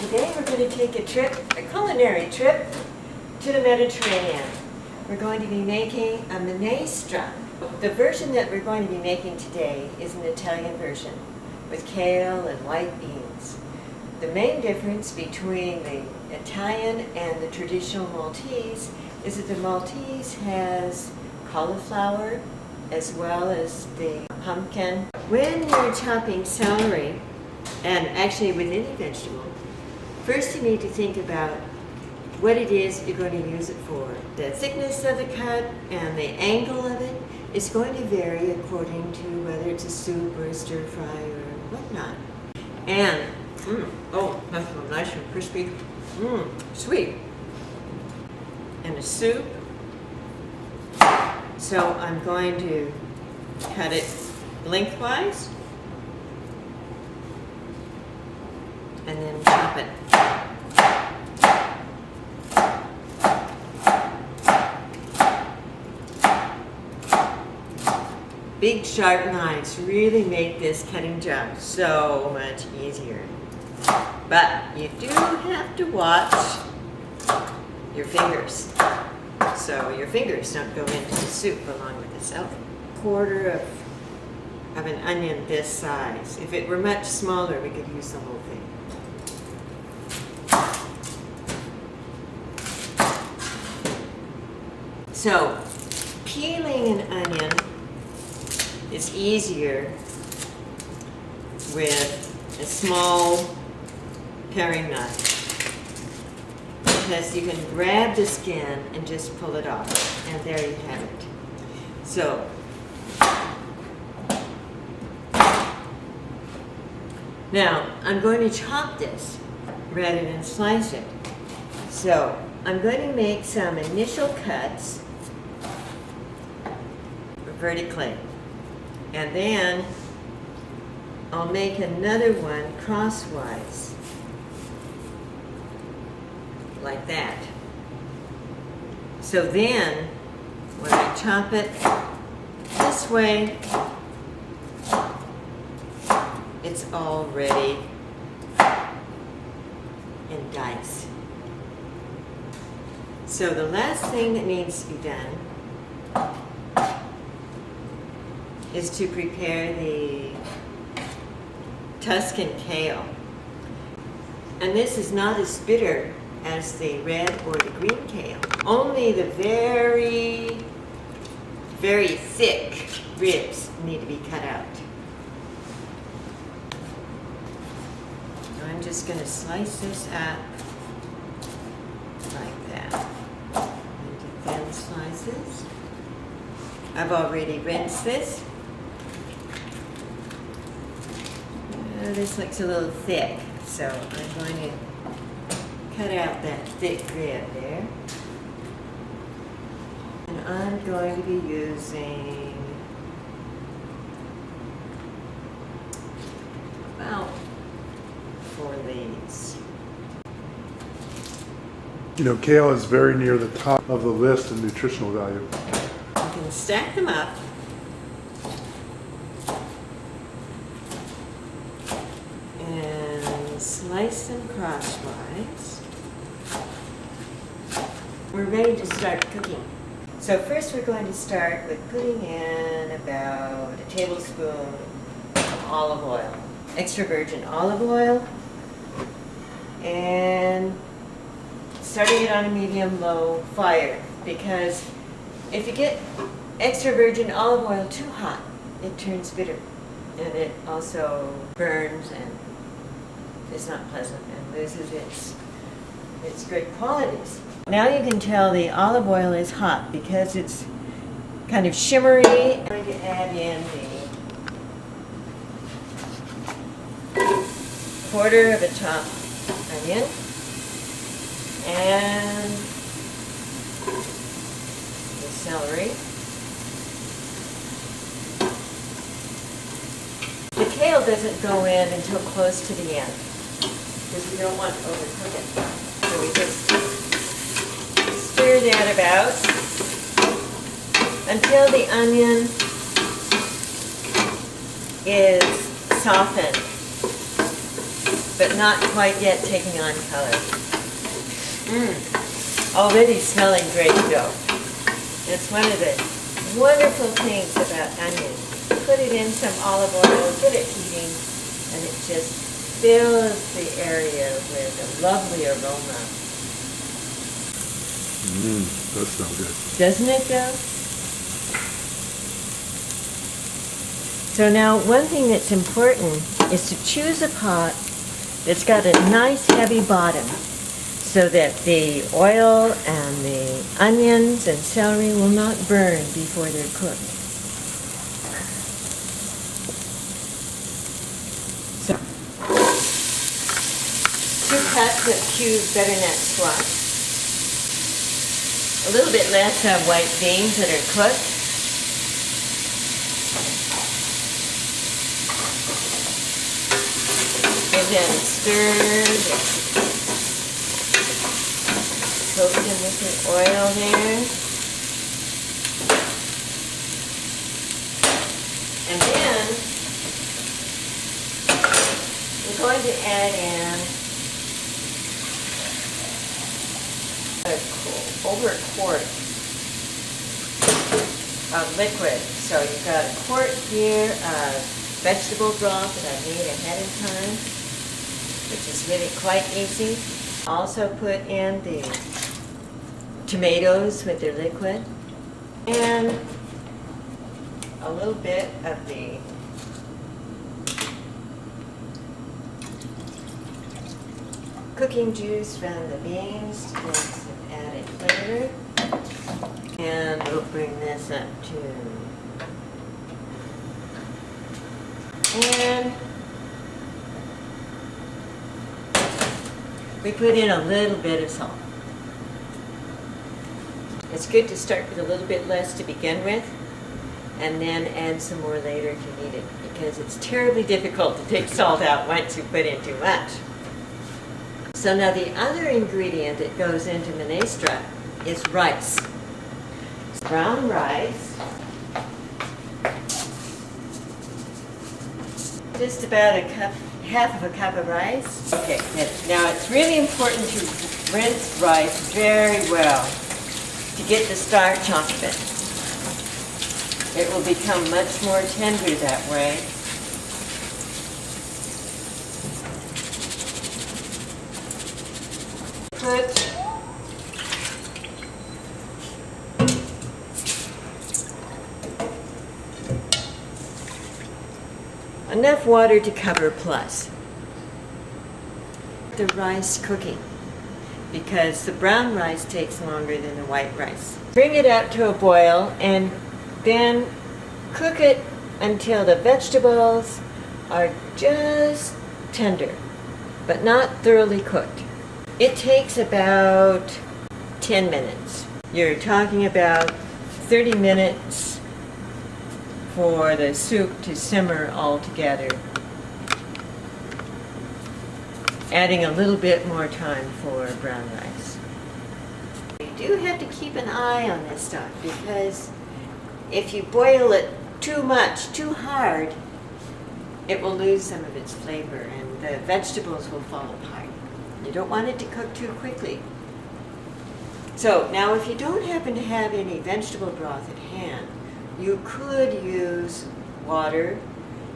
Today we're going to take a trip, a culinary trip, to the Mediterranean. We're going to be making a minestra. The version that we're going to be making today is an Italian version with kale and white beans. The main difference between the Italian and the traditional Maltese is that the Maltese has cauliflower as well as the pumpkin. When you're chopping celery, and actually with any vegetable, first you need to think about what it is you're going to use it for. The thickness of the cut and the angle of it is going to vary according to whether it's a soup or a stir fry or whatnot. And, oh, that's so nice and crispy. Sweet. And a soup. So I'm going to cut it lengthwise and then chop it. Big sharp knives really make this cutting job so much easier. But you do have to watch your fingers, so your fingers don't go into the soup along with the celery. Quarter of an onion this size. If it were much smaller, we could use the whole thing. So, peeling an onion is easier with a small paring knife because you can grab the skin and just pull it off, and there you have it. So, now I'm going to chop this rather than slice it. So, I'm going to make some initial cuts vertically. And then I'll make another one crosswise, like that. So then, when I chop it this way, it's already in dice. So the last thing that needs to be done is to prepare the Tuscan kale. And this is not as bitter as the red or the green kale. Only the very, very thick ribs need to be cut out. I'm just going to slice this up like that into thin slices. I've already rinsed this. This looks a little thick, so I'm going to cut out that thick rib there. And I'm going to be using about 4 leaves. You know, kale is very near the top of the list in nutritional value. You can stack them up. Slice them crosswise. We're ready to start cooking. So first we're going to start with putting in about a tablespoon of olive oil, extra virgin olive oil, and starting it on a medium-low fire, because if you get extra virgin olive oil too hot, it turns bitter, and it also burns and is not pleasant and loses its good qualities. Now you can tell the olive oil is hot because it's kind of shimmery. I'm going to add in the quarter of a chopped onion and the celery. The kale doesn't go in until close to the end, because we don't want to overcook it. So we just stir that about until the onion is softened. but not quite yet taking on color. Already smelling great dough. It's one of the wonderful things about onion. Put it in some olive oil, get it heating, and it just fills the area with a lovely aroma. That smells good. Doesn't it though? So now one thing that's important is to choose a pot that's got a nice heavy bottom so that the oil and the onions and celery will not burn before they're cooked. So, 2 cups of cubed butternut squash. A little bit less of white beans that are cooked. Give them stirred. Soak them with the oil there. And then we're going to add in over a quart of liquid. So you've got a quart here of vegetable broth that I made ahead of time, which is really quite easy. Also put in the tomatoes with their liquid and a little bit of the cooking juice from the beans to give some added flavor. And we'll bring this up to, and we put in a little bit of salt. It's good to start with a little bit less to begin with, and then add some more later if you need it, because it's terribly difficult to take salt out once you put in too much. So now the other ingredient that goes into minestra is rice. Brown rice. Just about half of a cup of rice. Okay, now it's really important to rinse rice very well to get the starch off of it. It will become much more tender that way. Put enough water to cover plus the rice cooking, because the brown rice takes longer than the white rice. Bring it up to a boil and then cook it until the vegetables are just tender, but not thoroughly cooked. It takes about 10 minutes. You're talking about 30 minutes for the soup to simmer all together, adding a little bit more time for brown rice. You do have to keep an eye on this stuff, because if you boil it too much, too hard, it will lose some of its flavor and the vegetables will fall apart. You don't want it to cook too quickly. So now if you don't happen to have any vegetable broth at hand, you could use water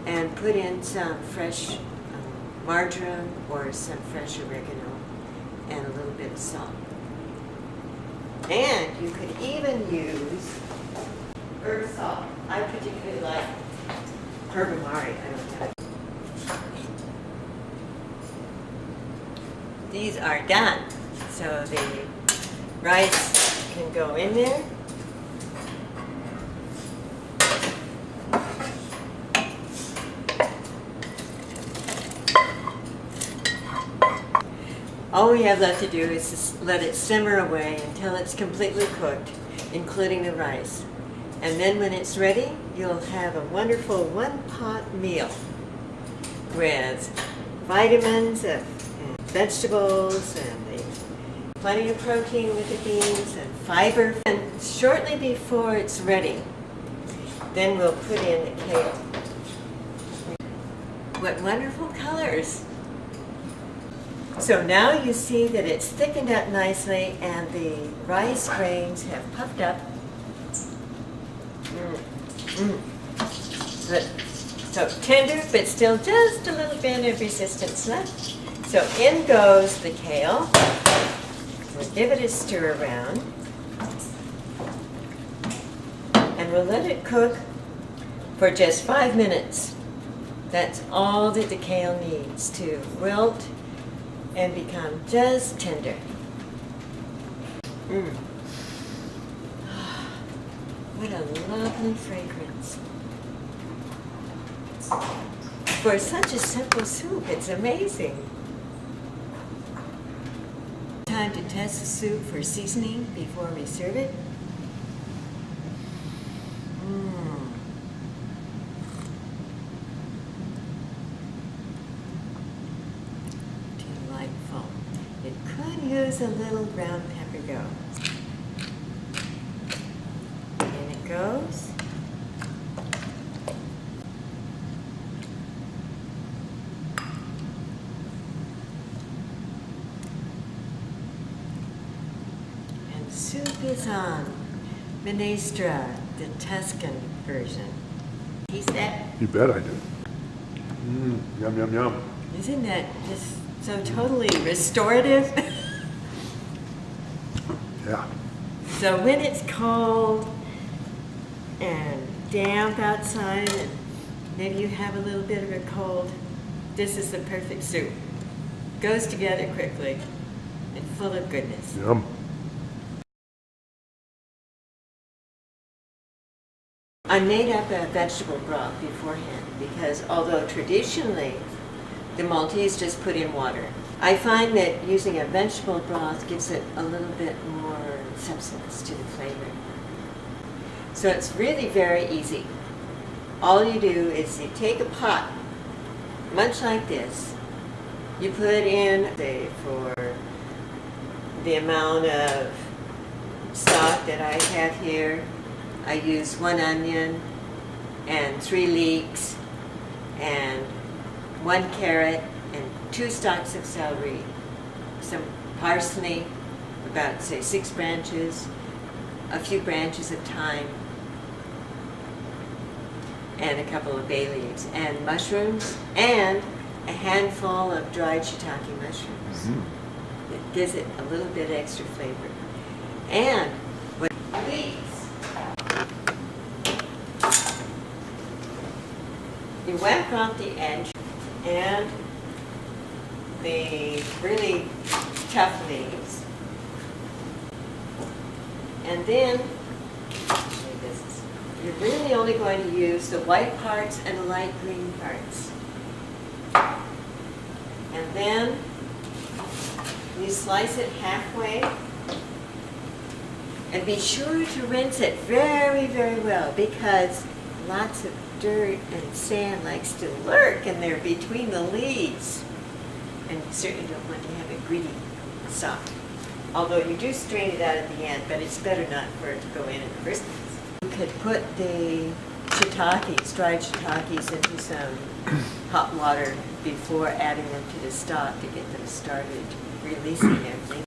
and put in some fresh marjoram or some fresh oregano and a little bit of salt. And you could even use herb salt. I particularly like herb amari. I don't know. These are done. So the rice can go in there. All we have left to do is just let it simmer away until it's completely cooked, including the rice. And then when it's ready, you'll have a wonderful one-pot meal with vitamins and vegetables and plenty of protein with the beans and fiber. And shortly before it's ready, then we'll put in the kale. What wonderful colors! So now you see that it's thickened up nicely and the rice grains have puffed up. Good. So tender, but still just a little bit of resistance left. So in goes the kale. We'll give it a stir around. And we'll let it cook for just 5 minutes. That's all that the kale needs to wilt and become just tender. What a lovely fragrance. For such a simple soup, it's amazing. Time to test the soup for seasoning before we serve it. Delightful. It could use a little ground pepper though. In it goes. Soup is on. Minestra, the Tuscan version. Taste that? You bet I do. Yum, yum, yum. Isn't that just so totally restorative? Yeah. So when it's cold and damp outside and maybe you have a little bit of a cold, this is the perfect soup. Goes together quickly and full of goodness. Yum. I made up a vegetable broth beforehand because although traditionally the Maltese just put in water, I find that using a vegetable broth gives it a little bit more substance to the flavor. So it's really very easy. All you do is you take a pot, much like this, you put in, say, for the amount of stock that I have here, I use 1 onion and 3 leeks and 1 carrot and 2 stalks of celery, some parsley, about say 6 branches, a few branches of thyme, and a couple of bay leaves, and mushrooms, and a handful of dried shiitake mushrooms. It gives it a little bit extra flavor. And what leeks, you whack off the edge and the really tough leaves. And then you're really only going to use the white parts and the light green parts. And then you slice it halfway. And be sure to rinse it very, very well because lots of dirt and sand likes to lurk in there between the leaves. And you certainly don't want to have it gritty sock. Although you do strain it out at the end, but it's better not for it to go in the first place. You could put the shiitakes, dried shiitakes, into some hot water before adding them to the stock to get them started releasing everything.